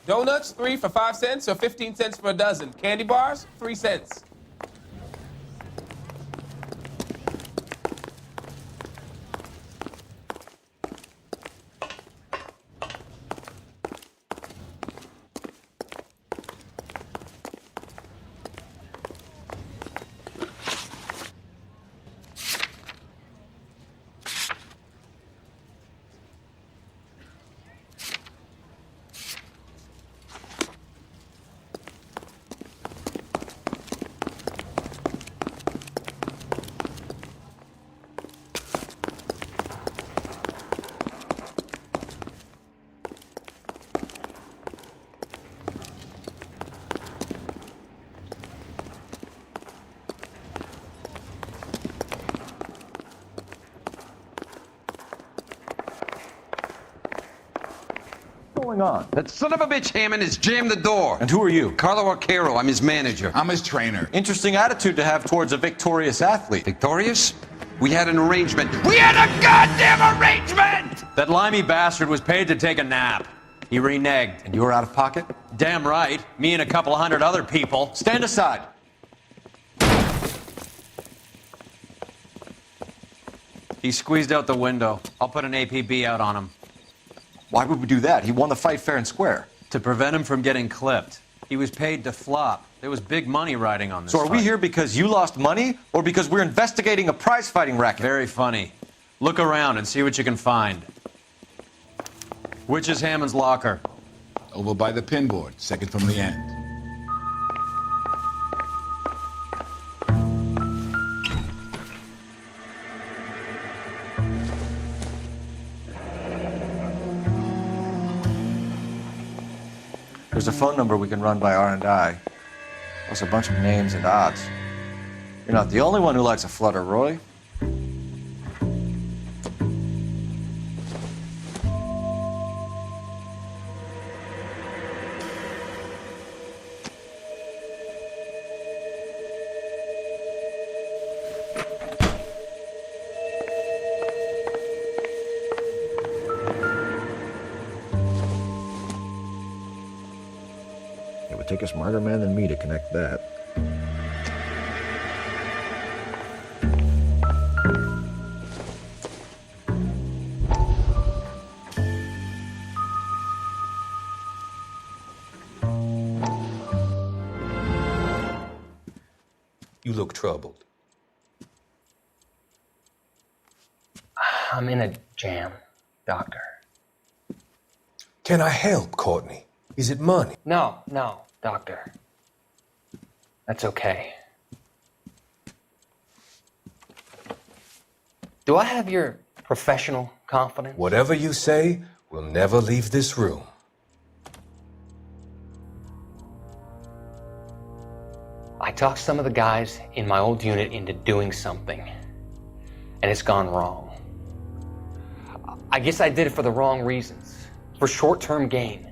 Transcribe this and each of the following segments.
Donuts, 3 for 5 cents or 15 cents for a dozen. Candy bars, 3 cents. What's going on? That son of a bitch Hammond has jammed the door. And who are you? Carlo Arcaro. I'm his manager. I'm his trainer. Interesting attitude to have towards a victorious athlete. Victorious? We had an arrangement. We had a goddamn arrangement! That limey bastard was paid to take a nap. He reneged. And you were out of pocket? Damn right. Me and a couple of hundred other people. Stand aside. He squeezed out the window. I'll put an APB out on him. Why would we do that? He won the fight fair and square. To prevent him from getting clipped. He was paid to flop. There was big money riding on this So are we fight. here because you lost money or because we're investigating a prize-fighting racket? Very funny. Look around and see what you can find. Which is Hammond's locker? Over by the pinboard, second from the end. There's a phone number we can run by R&I. Plus a bunch of names and odds. You're not the only one who likes a flutter, Roy. It would take a smarter man than me to connect that. You look troubled. I'm in a jam, Doctor. Can I help, Courtney? Is it money? No, Doctor. That's okay. Do I have your professional confidence? Whatever you say, we'll never leave this room. I talked some of the guys in my old unit into doing something, and it's gone wrong. I guess I did it for the wrong reasons, for short-term gain.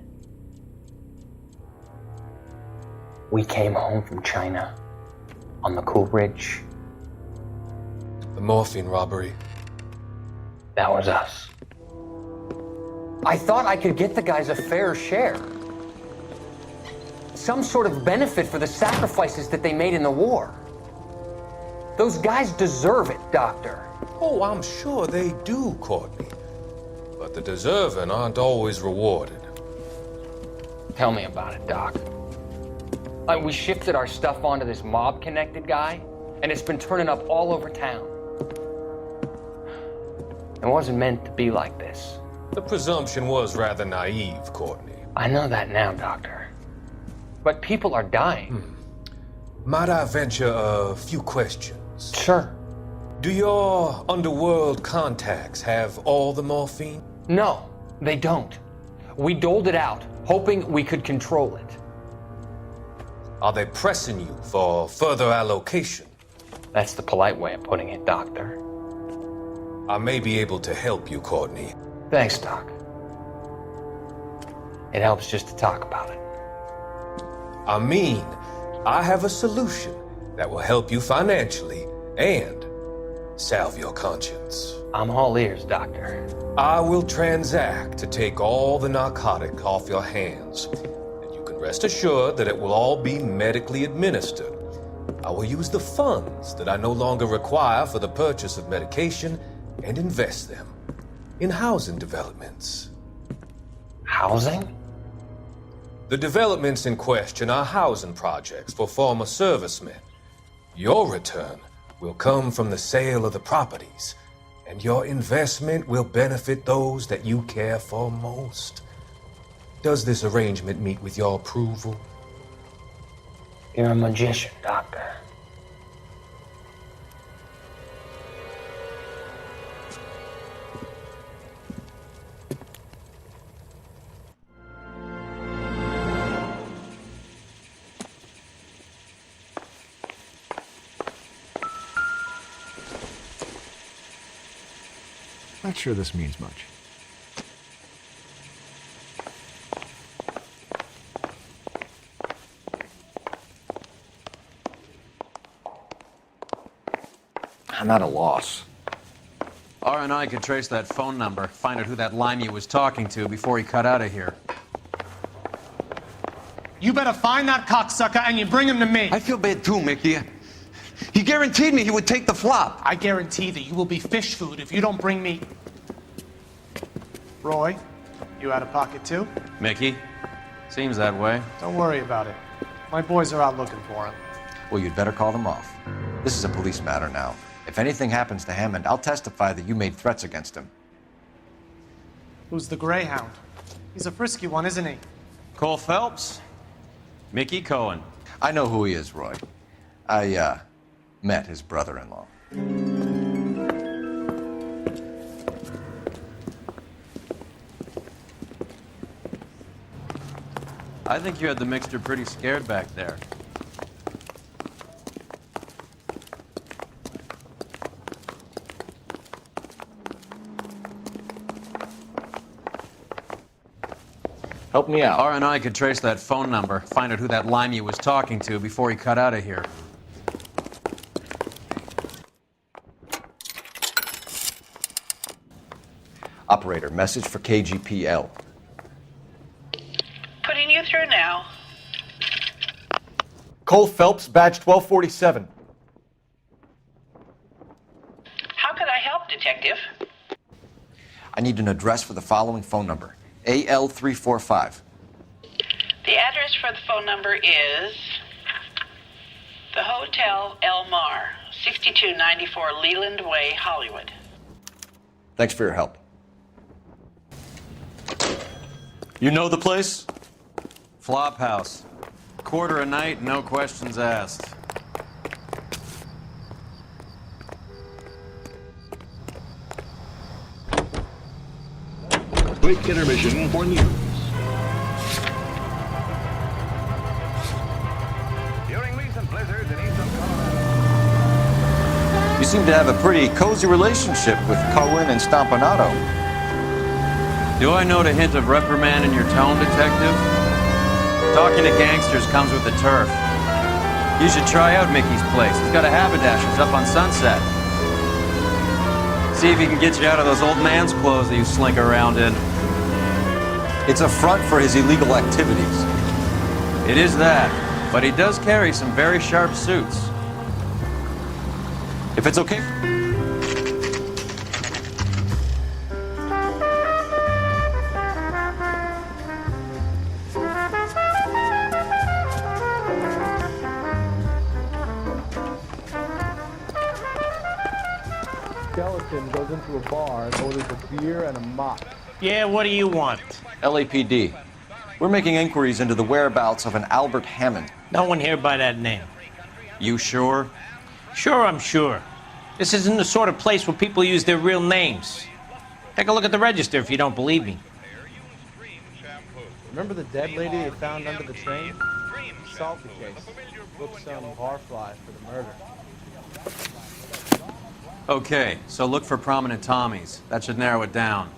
We came home from China on the Cool Ridge. The morphine robbery. That was us. I thought I could get the guys a fair share. Some sort of benefit for the sacrifices that they made in the war. Those guys deserve it, Doctor. Oh, I'm sure they do, Courtney. But the deserving aren't always rewarded. Tell me about it, Doc. We shifted our stuff onto this mob-connected guy, and it's been turning up all over town. It wasn't meant to be like this. The presumption was rather naive, Courtney. I know that now, Doctor. But people are dying. Might I venture a few questions? Sure. Do your underworld contacts have all the morphine? No, they don't. We doled it out, hoping we could control it. Are they pressing you for further allocation? That's the polite way of putting it, Doctor. I may be able to help you, Courtney. Thanks, Doc. It helps just to talk about it. I mean, I have a solution that will help you financially and salve your conscience. I'm all ears, Doctor. I will transact to take all the narcotic off your hands and rest assured that it will all be medically administered. I will use the funds that I no longer require for the purchase of medication and invest them in housing developments. Housing? The developments in question are housing projects for former servicemen. Your return will come from the sale of the properties, and your investment will benefit those that you care for most. Does this arrangement meet with your approval? You're a magician, Doctor. Not sure this means much. I'm at a loss. R&I could trace that phone number, find out who that limey was talking to before he cut out of here. You better find that cocksucker and you bring him to me. I feel bad too, Mickey. He guaranteed me he would take the flop. I guarantee that you will be fish food if you don't bring me... Roy, you out of pocket too? Mickey? Seems that way. Don't worry about it. My boys are out looking for him. Well, you'd better call them off. This is a police matter now. If anything happens to Hammond, I'll testify that you made threats against him. Who's the Greyhound? He's a frisky one, isn't he? Cole Phelps? Mickey Cohen. I know who he is, Roy. I, met his brother-in-law. I think you had the mixture pretty scared back there. Help me out. R&I could trace that phone number, find out who that limey was talking to before he cut out of here. Operator, message for KGPL. Putting you through now. Cole Phelps, badge 1247. How could I help, Detective? I need an address for the following phone number. AL345. The address for the phone number is the Hotel El Mar, 6294 Leland Way, Hollywood. Thanks for your help. You know the place? Flop house. Quarter a night, no questions asked. Quick intermission for news. During recent blizzards in eastern Colorado. You seem to have a pretty cozy relationship with Cohen and Stompanato. Do I note a hint of reprimand in your tone, Detective? Talking to gangsters comes with the turf. You should try out Mickey's place. He's got a haberdasher's up on Sunset. See if he can get you out of those old man's clothes that you slink around in. It's a front for his illegal activities. It is that, but he does carry some very sharp suits. If it's okay. Skeleton goes into a bar and orders a beer and a mop. Yeah, what do you want? LAPD. We're making inquiries into the whereabouts of an Albert Hammond. No one here by that name. You sure? Sure, I'm sure. This isn't the sort of place where people use their real names. Take a look at the register if you don't believe me. Remember the dead lady they found under the train? Solved the case. Booked some barfly for the murder. Okay, so look for prominent Tommies. That should narrow it down.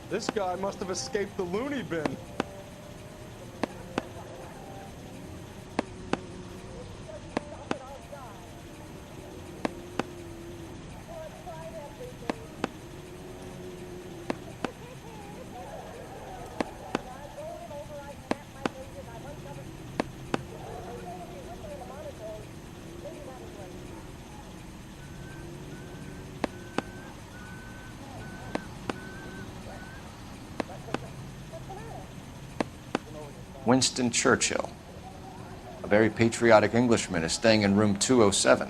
This guy must have escaped the loony bin. Winston Churchill. A very patriotic Englishman is staying in room 207.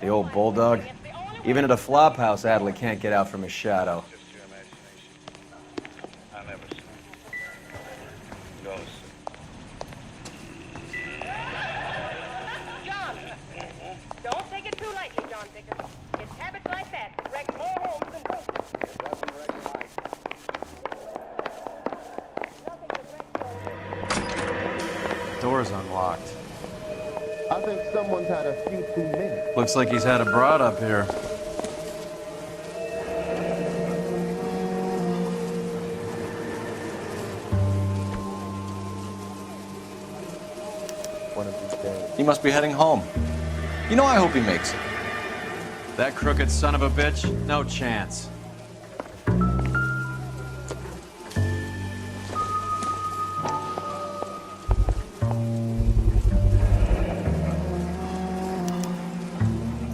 The old bulldog. Even at a flop house, Adley can't get out from his shadow. John, don't take it too lightly, John Dickens. It's habits like that that wreck more homes than broken. Door's unlocked. I think someone's had a few too many. Looks like he's had a broad up here. One of these days. He must be heading home. You know, I hope he makes it. That crooked son of a bitch? No chance.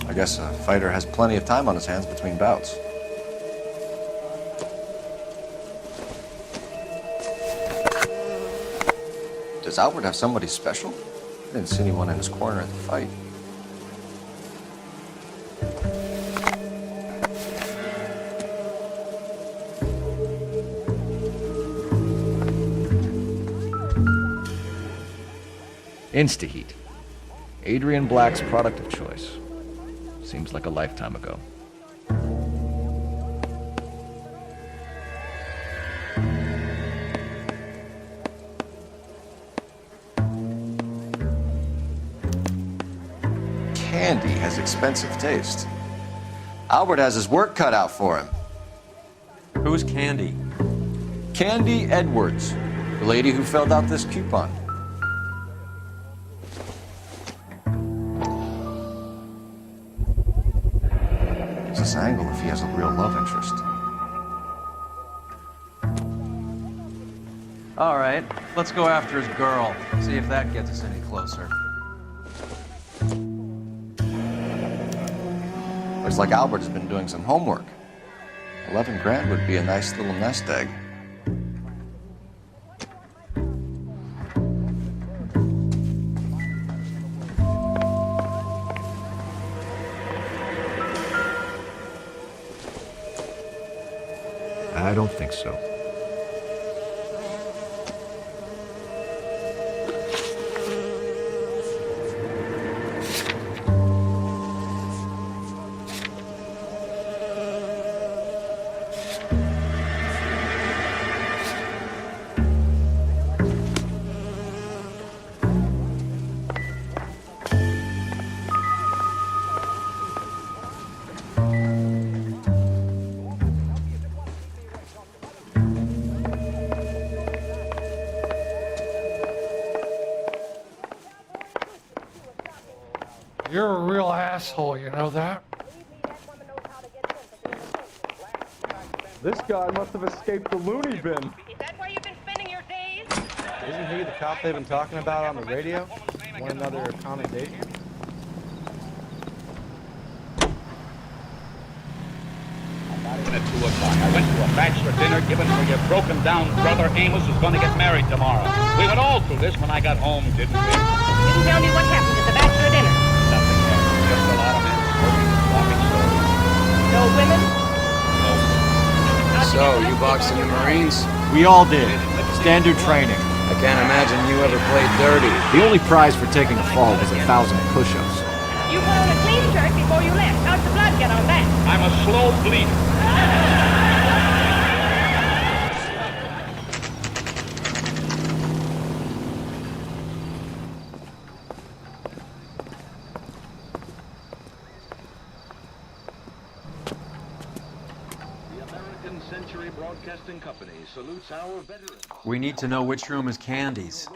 I guess a fighter has plenty of time on his hands between bouts. Does Albert have somebody special? I didn't see anyone in his corner at the fight. Instaheat. Adrian Black's product of choice. Seems like a lifetime ago. Candy has expensive taste. Albert has his work cut out for him. Who's Candy? Candy Edwards, the lady who filled out this coupon. It's this angle if he has a real love interest. All right, let's go after his girl. See if that gets us any closer. Looks like Albert has been doing some homework. 11 grand would be a nice little nest egg. I don't think so. You're a real asshole, you know that? This guy must have escaped the loony bin. Is that where you've been spending your days? Isn't he the cop they've been talking about on the radio? Want another accommodation? At 2 o'clock. I went to a bachelor dinner given for your broken down brother Amos who's going to get married tomorrow. We went all through this when I got home, didn't we? You didn't tell me what happened at the bachelor dinner. Nothing there. Just a lot of men smoking and swapping stories. No women? No. So, you boxed in the Marines? We all did. Standard training. I can't imagine you ever played dirty. The only prize for taking a fall was 1,000 push-ups. You put on a clean shirt before you left. How'd the blood get on that? I'm a slow bleeder. Century Broadcasting Company salutes our veterans. We need to know which room is Candy's.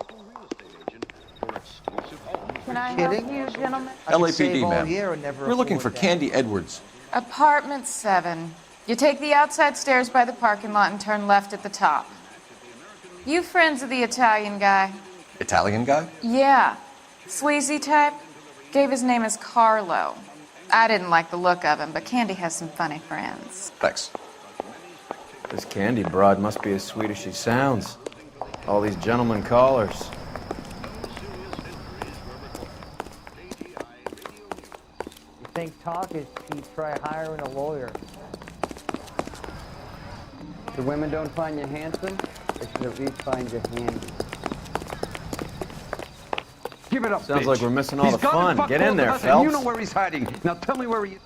Can I help you, gentlemen? LAPD, ma'am. We're looking for Candy Edwards. Apartment 7. You take the outside stairs by the parking lot and turn left at the top. You friends of the Italian guy? Italian guy? Yeah. Sleazy type? Gave his name as Carlo. I didn't like the look of him, but Candy has some funny friends. Thanks. This Candy broad must be as sweet as she sounds. All these gentlemen callers. You think talk is cheap, try hiring a lawyer. The women don't find you handsome? They should at least find you handy. Give it up, Sounds bitch. like we're missing all He's the got fun. to fuck Get in both there, of us, and Phelps. You know where he's hiding. Now tell me where he is.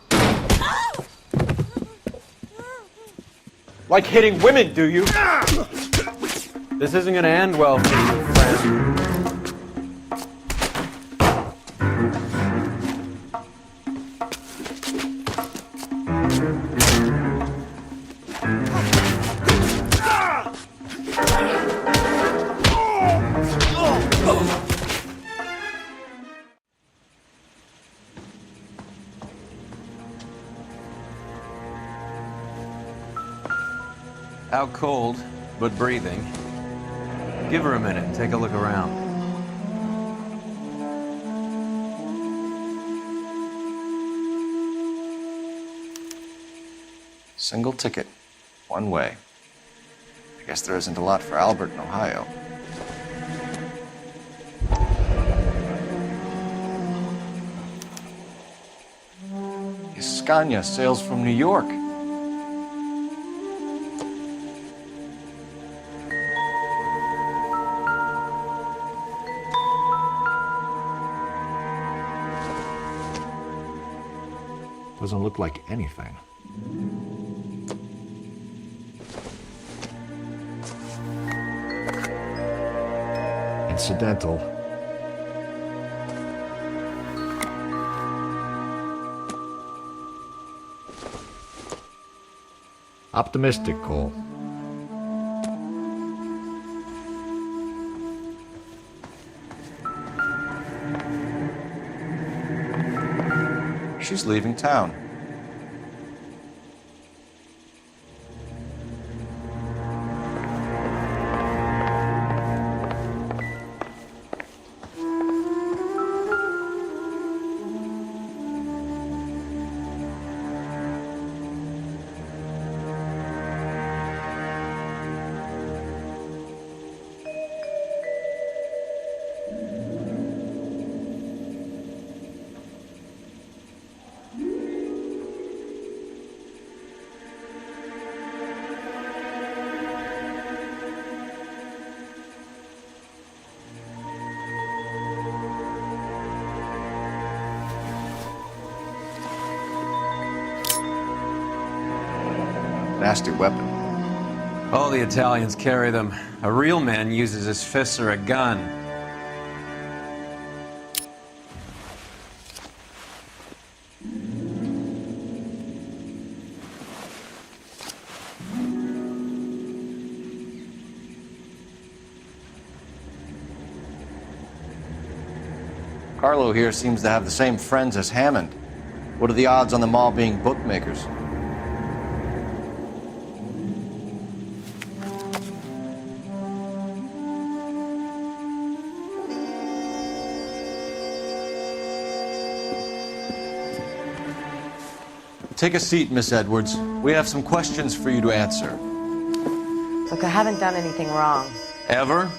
Like hitting women, do you? This isn't gonna end well for you, friend. Out cold, but breathing. Give her a minute and take a look around. Single ticket, one way. I guess there isn't a lot for Albert in Ohio. Scania sails from New York. Doesn't look like anything. Incidental. Optimistic call. She's leaving town. Nasty weapon. All the Italians carry them. A real man uses his fists or a gun. Carlo here seems to have the same friends as Hammond. What are the odds on them all being bookmakers? Take a seat, Miss Edwards. We have some questions for you to answer. Look, I haven't done anything wrong. Ever?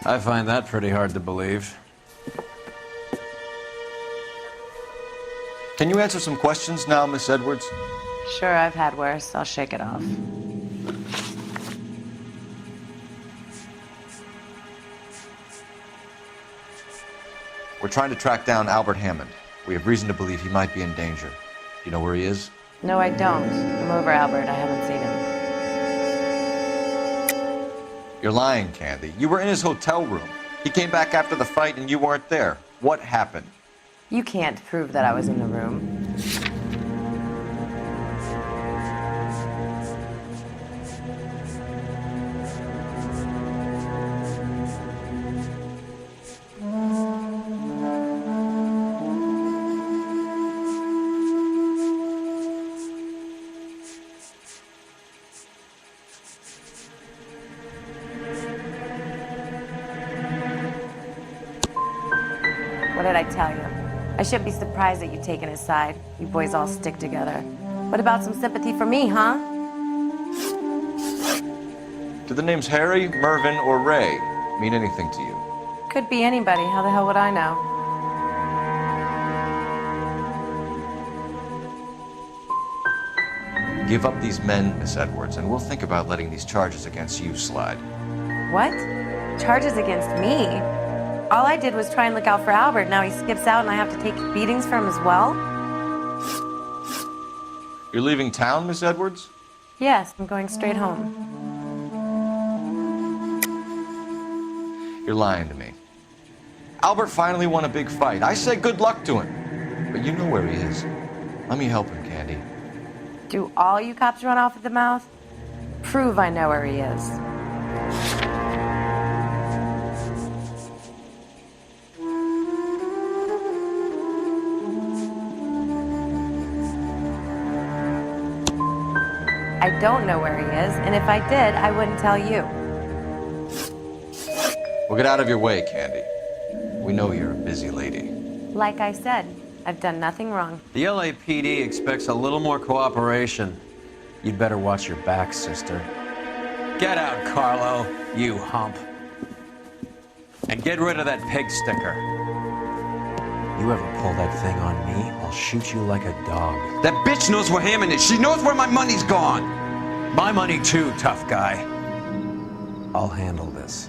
I find that pretty hard to believe. Can you answer some questions now, Miss Edwards? Sure, I've had worse. I'll shake it off. We're trying to track down Albert Hammond. We have reason to believe he might be in danger. Do you know where he is? No, I don't. I'm over Albert. I haven't seen him. You're lying, Candy. You were in his hotel room. He came back after the fight and you weren't there. What happened? You can't prove that I was in the room. What did I tell you? I shouldn't be surprised that you've taken his side. You boys all stick together. What about some sympathy for me, huh? Do the names Harry, Mervyn, or Ray mean anything to you? Could be anybody. How the hell would I know? Give up these men, Miss Edwards, and we'll think about letting these charges against you slide. What? Charges against me? All I did was try and look out for Albert. Now he skips out and I have to take beatings for him as well? You're leaving town, Miss Edwards? Yes, I'm going straight home. You're lying to me. Albert finally won a big fight. I say good luck to him. But you know where he is. Let me help him, Candy. Do all you cops run off at the mouth? Prove I know where he is. I don't know where he is, and if I did, I wouldn't tell you. Well, get out of your way, Candy. We know you're a busy lady. Like I said, I've done nothing wrong. The LAPD expects a little more cooperation. You'd better watch your back, sister. Get out, Carlo, you hump. And get rid of that pig sticker. You ever pull that thing on me, I'll shoot you like a dog. That bitch knows where Hammond is. She knows where my money's gone. My money too, tough guy. I'll handle this.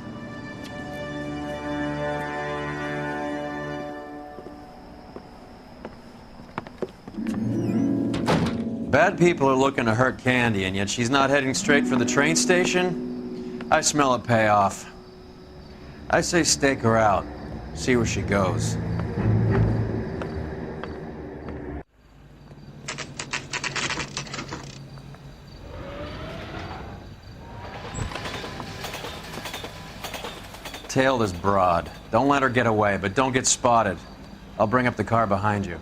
Bad people are looking to hurt Candy, and yet she's not heading straight for the train station? I smell a payoff. I say stake her out. See where she goes. Tail this broad. Don't let her get away, but don't get spotted. I'll bring up the car behind you.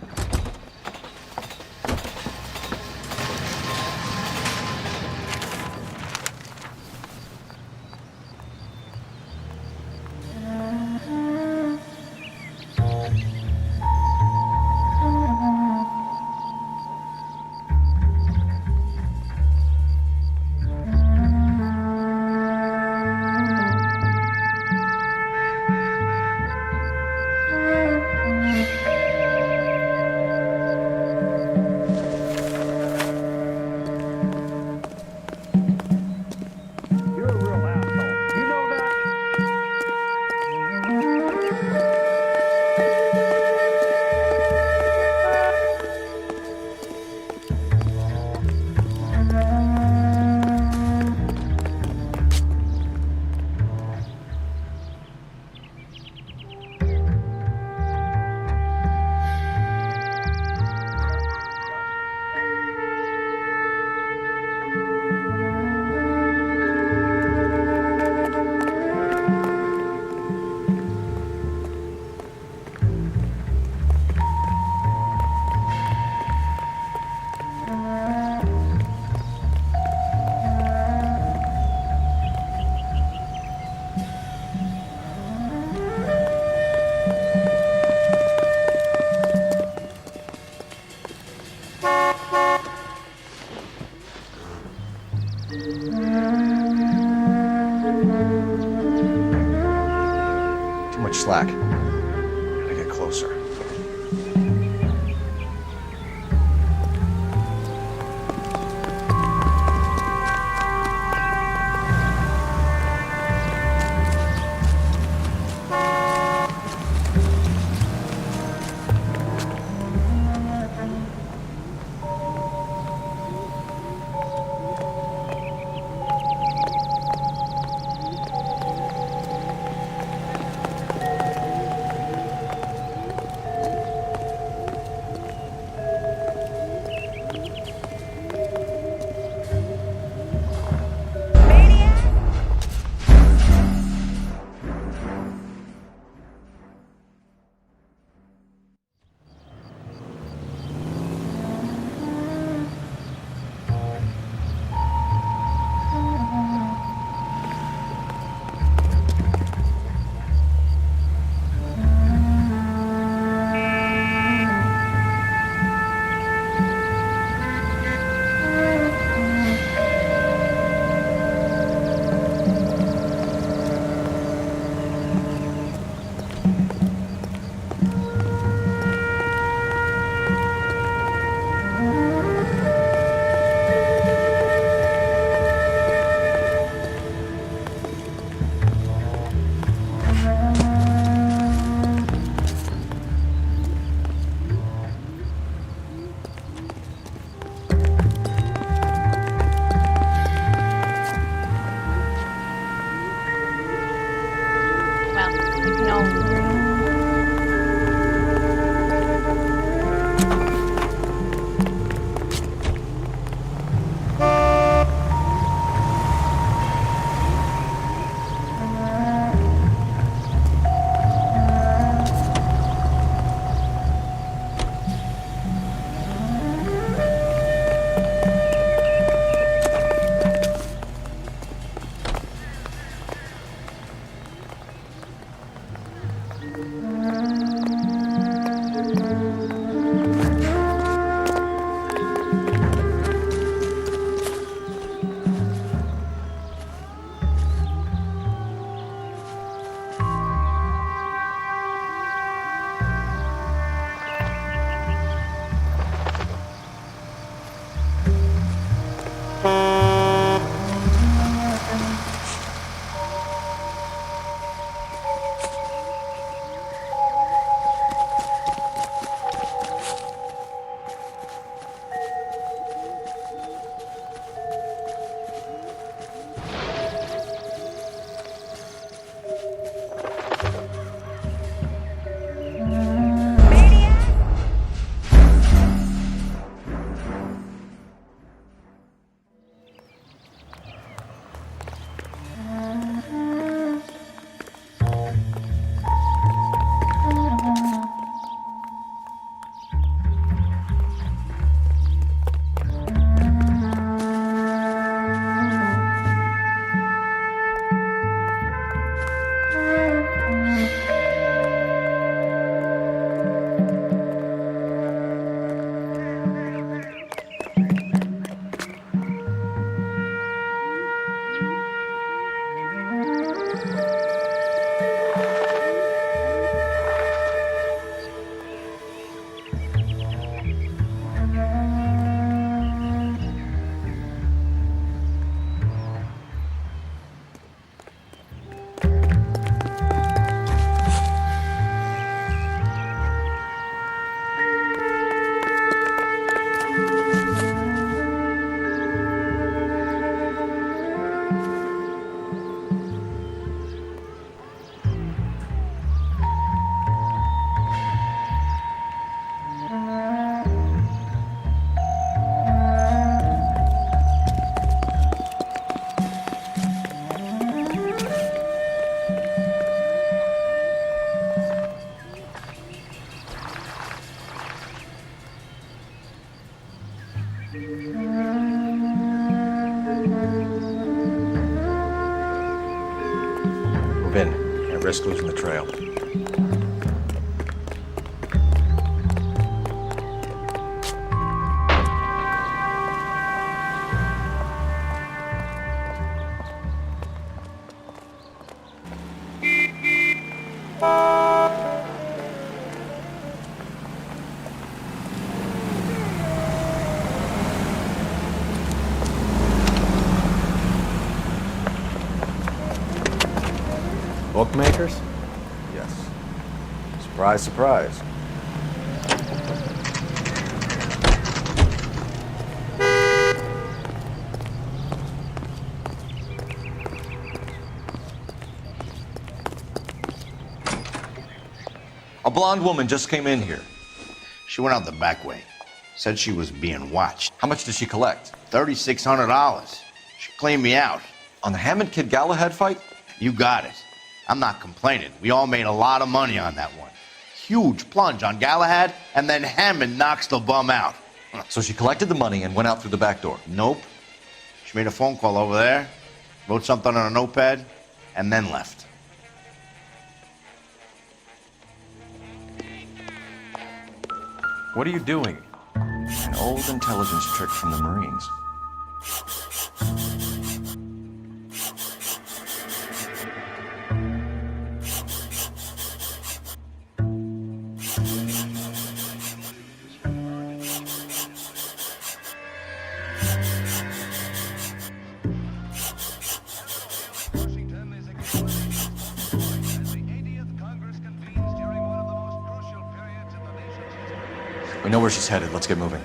Slack. Gotta get closer. Move in. Can't risk losing the trail. Bookmakers? Yes. Surprise, surprise. A blonde woman just came in here. She went out the back way. Said she was being watched. How much did she collect? $3,600. She cleaned me out. On the Hammond Kid Galahad fight? You got it. I'm not complaining. We all made a lot of money on that one. Huge plunge on Galahad, and then Hammond knocks the bum out. So she collected the money and went out through the back door? Nope. She made a phone call over there, wrote something on a notepad, and then left. What are you doing? An old intelligence trick from the Marines. We know where she's headed. Let's get moving.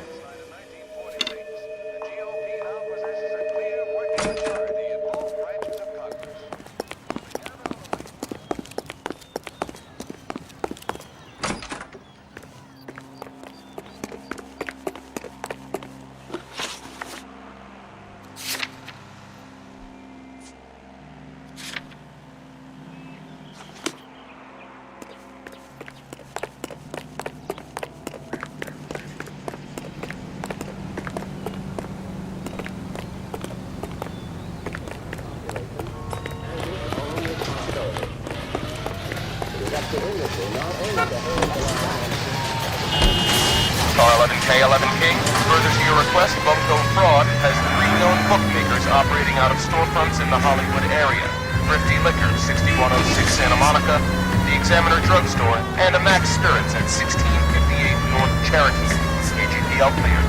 Car 11K, 11K. Further to your request, Bunko Fraud has 3 known bookmakers operating out of storefronts in the Hollywood area. Thrifty Liquors, 6106 Santa Monica, the Examiner Drugstore, and a Max Spirits at 1658 North Cherokee. KGPL cleared.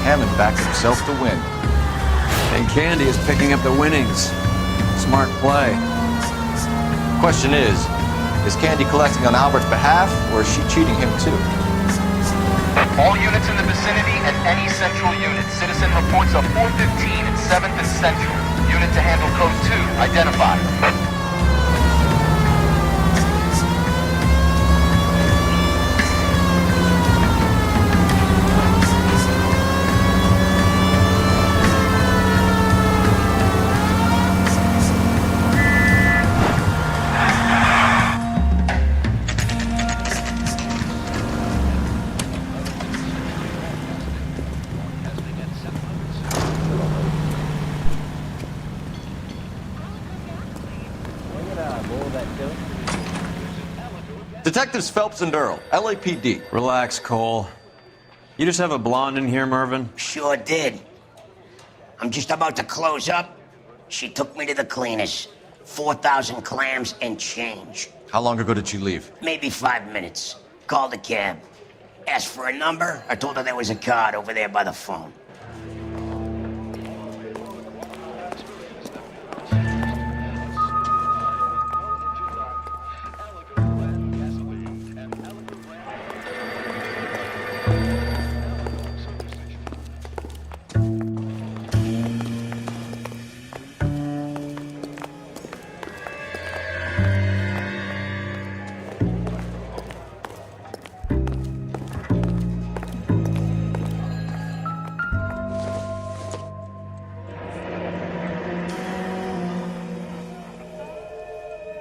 Hammond backed himself to win. And Candy is picking up the winnings. Smart play. Question is Candy collecting on Albert's behalf, or is she cheating him too? All units in the vicinity and any central unit. Citizen reports of 415 at 7th and Central. Unit to handle code 2, identified. Detectives Phelps and Earl, LAPD. Relax, Cole. You just have a blonde in here, Mervyn? Sure did. I'm just about to close up. She took me to the cleaners. 4,000 clams and change. How long ago did she leave? Maybe 5 minutes. Called a cab. Asked for a number. I told her there was a card over there by the phone.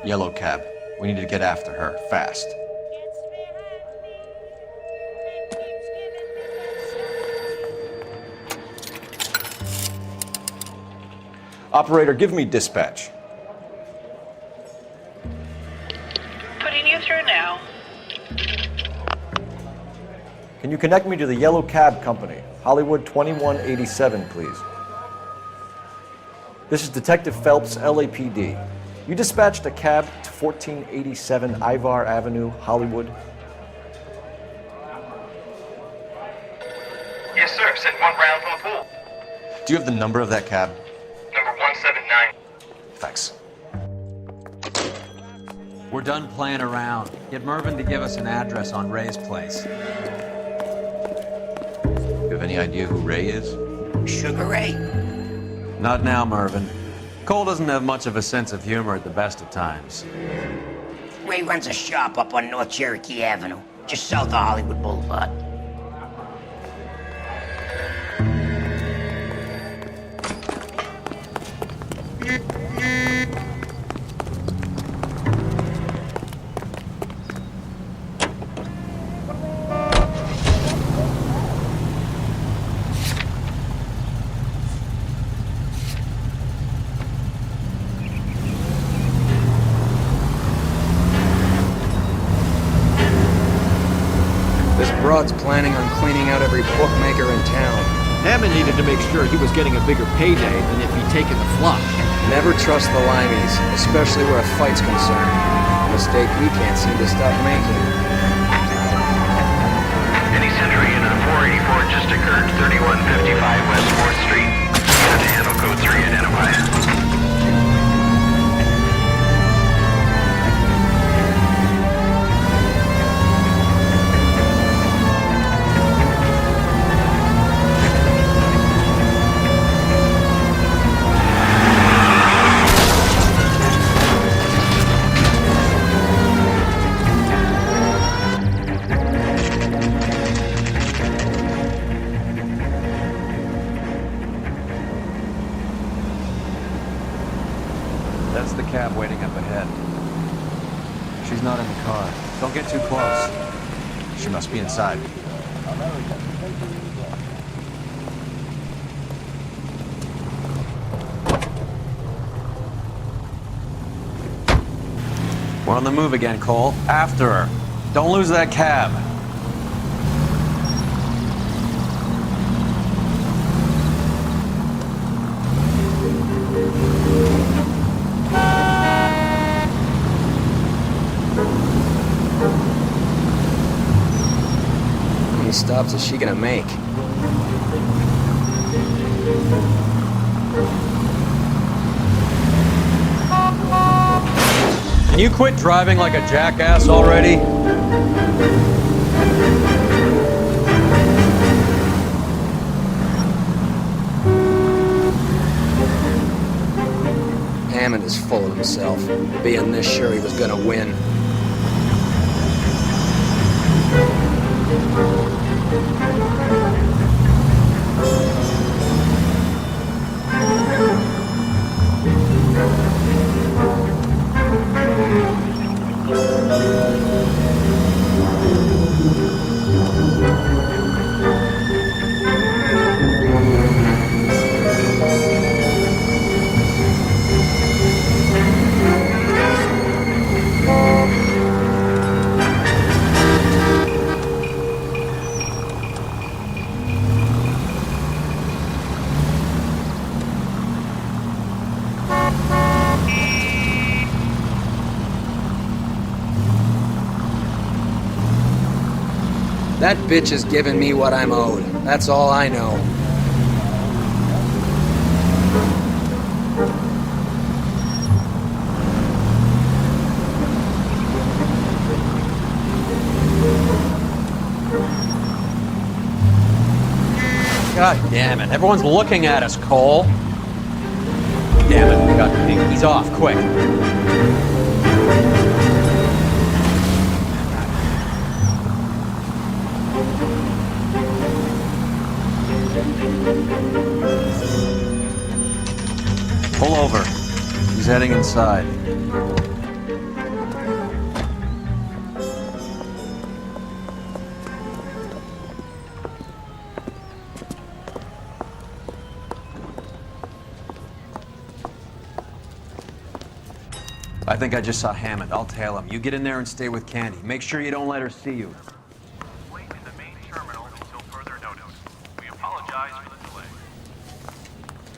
Yellow cab. We need to get after her, fast. Operator, give me dispatch. Putting you through now. Can you connect me to the Yellow Cab Company, Hollywood 2187, please? This is Detective Phelps, LAPD. You dispatched a cab to 1487 Ivar Avenue, Hollywood. Yes, sir. Sent one round from the pool. Do you have the number of that cab? Number 179. Thanks. We're done playing around. Get Mervyn to give us an address on Ray's place. You have any idea who Ray is? Sugar Ray? Not now, Mervyn. Cole doesn't have much of a sense of humor at the best of times. Ray runs a shop up on North Cherokee Avenue, just south of Hollywood Boulevard. Broad's planning on cleaning out every bookmaker in town. Hammond needed to make sure he was getting a bigger payday than if he'd taken the flop. Never trust the limeys, especially where a fight's concerned. A mistake we can't seem to stop making. Any Century unit 484 just occurred. 3155 West 4th Street. Unit to handle code 3 identified. That's the cab waiting up ahead. She's not in the car. Don't get too close. She must be inside. We're on the move again, Cole. After her. Don't lose that cab. How many stops is she gonna make? Can you quit driving like a jackass already? Hammond is full of himself, being this sure he was gonna win. That bitch is giving me what I'm owed. That's all I know. God damn it. Everyone's looking at us, Cole. Damn it, we got pink. He's off, quick. Pull over. He's heading inside. I think I just saw Hammond. I'll tail him. You get in there and stay with Candy. Make sure you don't let her see you. Wait in the main terminal until further notice. We apologize for the delay.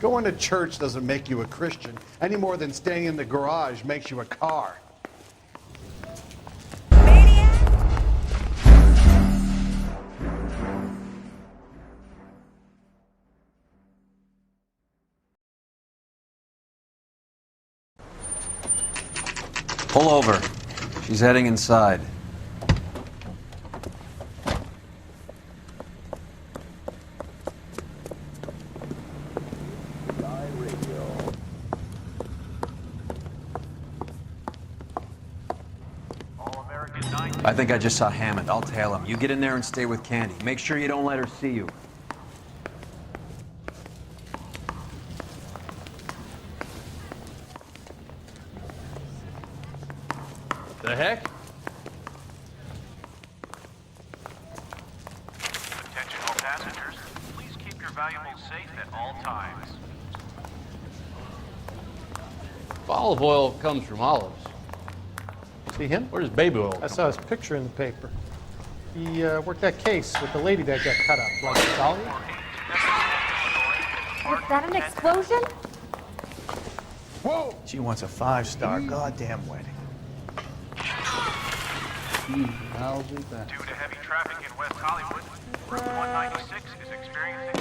Going to church doesn't make you a Christian, any more than staying in the garage makes you a car. Pull over. She's heading inside. I think I just saw Hammond. I'll tail him. You get in there and stay with Candy. Make sure you don't let her see you. The heck? Attention all passengers. Please keep your valuables safe at all times. Olive oil comes from olives. See him? Where's baby oil? I saw his picture in the paper. He worked that case with the lady that got cut up. Like Dolly? Was that an explosion? Whoa! She wants a 5-star goddamn wedding. I'll be back. Due to heavy traffic in West Hollywood, Route 196 is experiencing...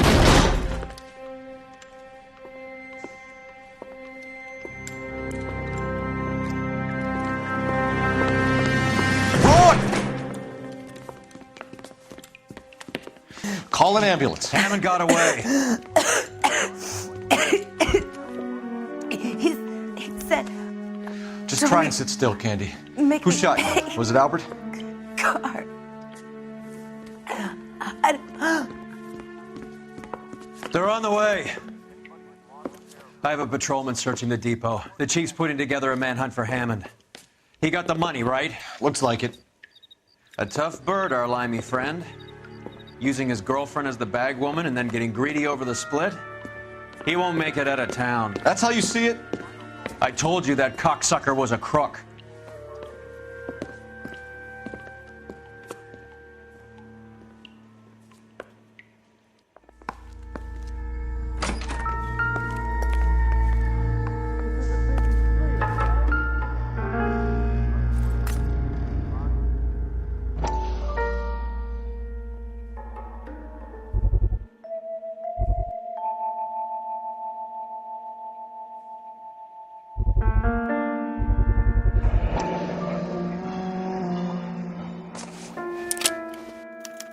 Call an ambulance. Hammond got away. He said... Just try and sit still, Candy. Make Who me shot pay. you? Was it Albert? Car. They're on the way. I have a patrolman searching the depot. The chief's putting together a manhunt for Hammond. He got the money, right? Looks like it. A tough bird, our limey friend. Using his girlfriend as the bag woman and then getting greedy over the split. He won't make it out of town. That's how you see it? I told you that cocksucker was a crook.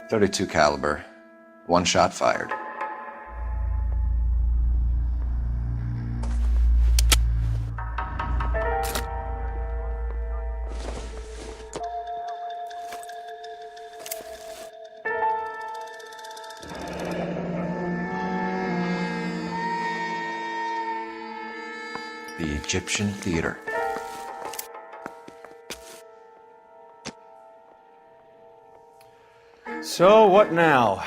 .32 caliber. 1 shot fired. The Egyptian Theater. So, what now?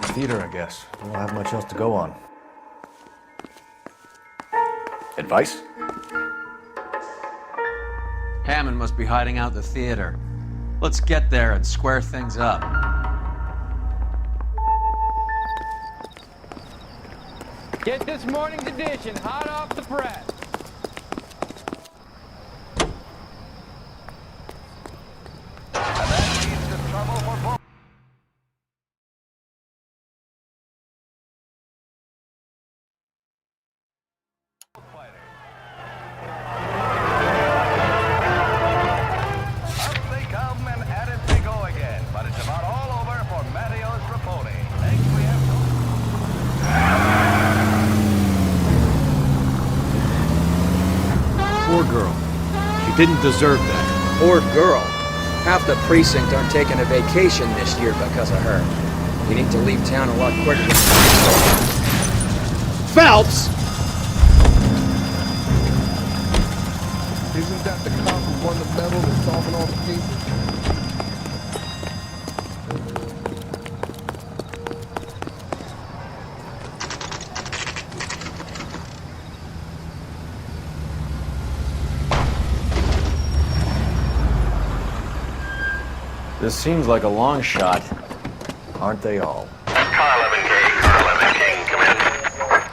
The theater, I guess. We don't have much else to go on. Advice? Hammond must be hiding out the theater. Let's get there and square things up. Get this morning's edition hot off the press. Poor girl. She didn't deserve that. Poor girl. Half the precinct aren't taking a vacation this year because of her. We need to leave town a lot quicker. Phelps! Isn't that the cop who won the medal and solving all the cases? This seems like a long shot. Aren't they all? Car 11K, Car 11 King, come in.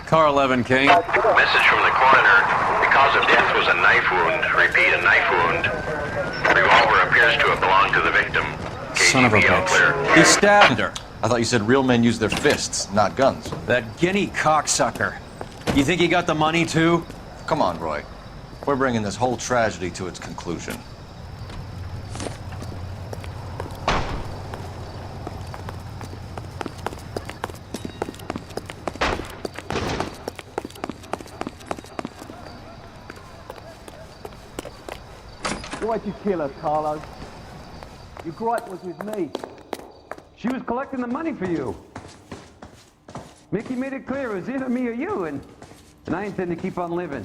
Car 11 King. Message from the coroner. The cause of death was a knife wound. Repeat, a knife wound. Revolver appears to have belonged to the victim. Son of a KGB all clear. bitch. He stabbed her. I thought you said real men use their fists, not guns. That guinea cocksucker. You think he got the money too? Come on, Roy. We're bringing this whole tragedy to its conclusion. Why'd you kill her, Carlo? Your gripe was with me. She was collecting the money for you. Mickey made it clear it was either me or you, and I intend to keep on living.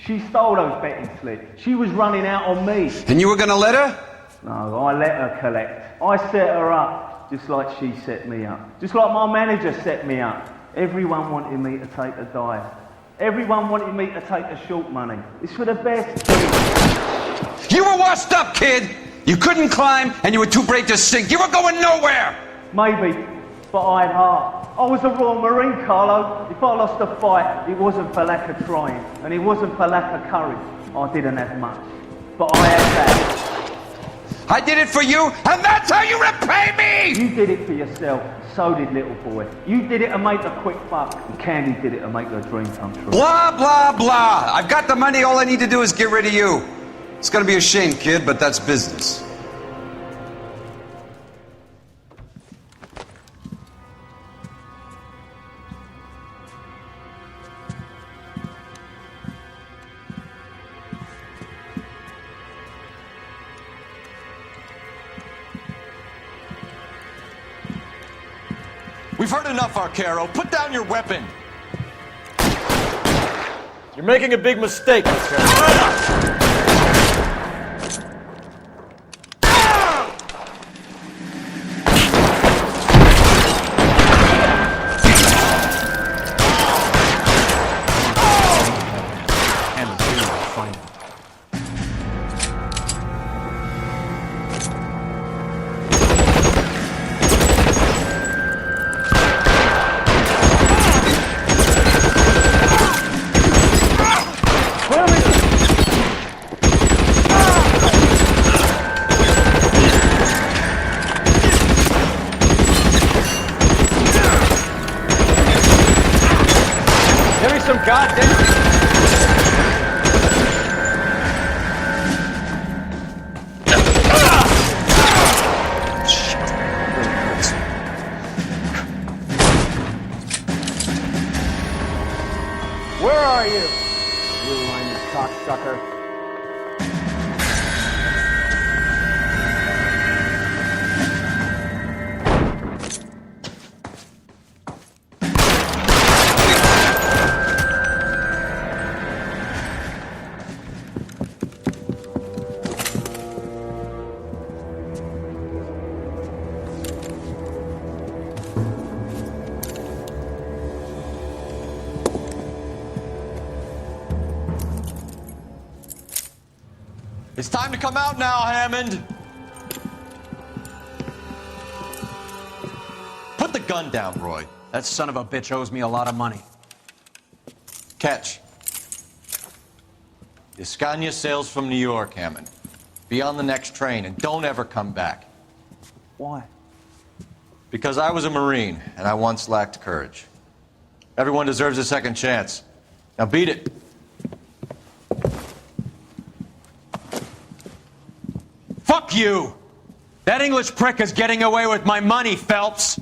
She stole those betting slips. She was running out on me. And you were gonna let her? No, I let her collect. I set her up, just like she set me up. Just like my manager set me up. Everyone wanted me to take a dive. Everyone wanted me to take the short money. It's for the best. You were washed up, kid! You couldn't climb, and you were too brave to sink. You were going nowhere! Maybe, but I had heart. I was a Royal Marine, Carlo. If I lost a fight, it wasn't for lack of trying, and it wasn't for lack of courage. I didn't have much, but I had that. I did it for you, and that's how you repay me! You did it for yourself, so did little boy. You did it to make a quick buck, and Candy did it to make her dream come true. Blah, blah, blah. I've got the money, all I need to do is get rid of you. It's gonna be a shame, kid, but that's business. We've heard enough, Arcaro. Put down your weapon. You're making a big mistake, Arcaro. Where are you? You whiny cocksucker. It's time to come out now, Hammond. Put the gun down, Roy. That son of a bitch owes me a lot of money. Catch. Escania sails from New York, Hammond. Be on the next train and don't ever come back. Why? Because I was a Marine and I once lacked courage. Everyone deserves a second chance. Now beat it. Fuck you! That English prick is getting away with my money, Phelps!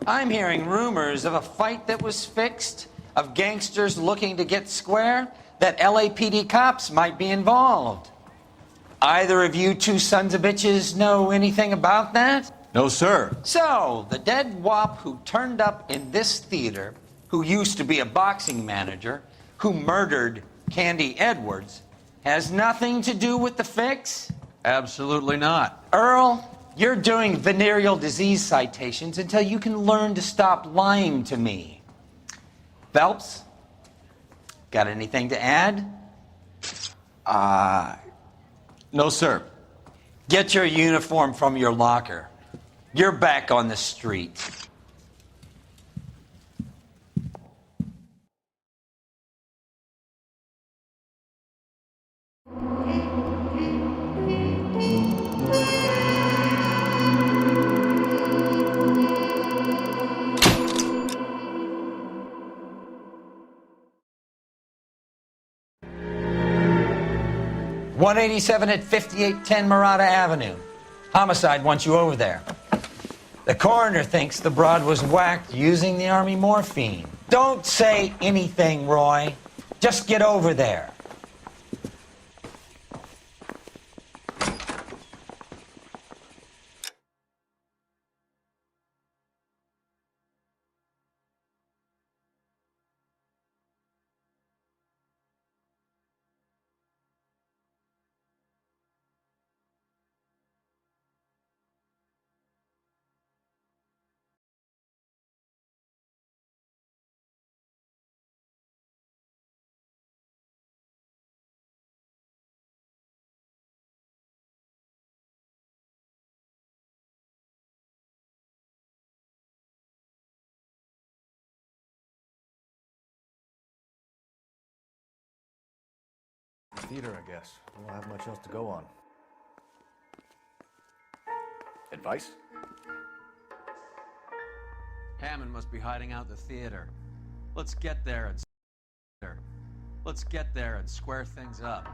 I'm hearing rumors of a fight that was fixed, of gangsters looking to get square, that LAPD cops might be involved. Either of you two sons of bitches know anything about that? No, sir. So, the dead wop who turned up in this theater, who used to be a boxing manager, who murdered Candy Edwards, has nothing to do with the fix? Absolutely not. Earl, you're doing venereal disease citations until you can learn to stop lying to me. Phelps, got anything to add? No, sir. Get your uniform from your locker. You're back on the street. .187 at 5810 Murata Avenue. Homicide wants you over there. The coroner thinks the broad was whacked using the Army morphine. Don't say anything, Roy. Just get over there. Theater, I guess. We don't have much else to go on. Advice? Hammond must be hiding out the theater. Let's get there and square things up.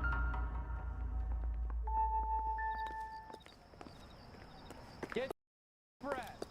Get Brad.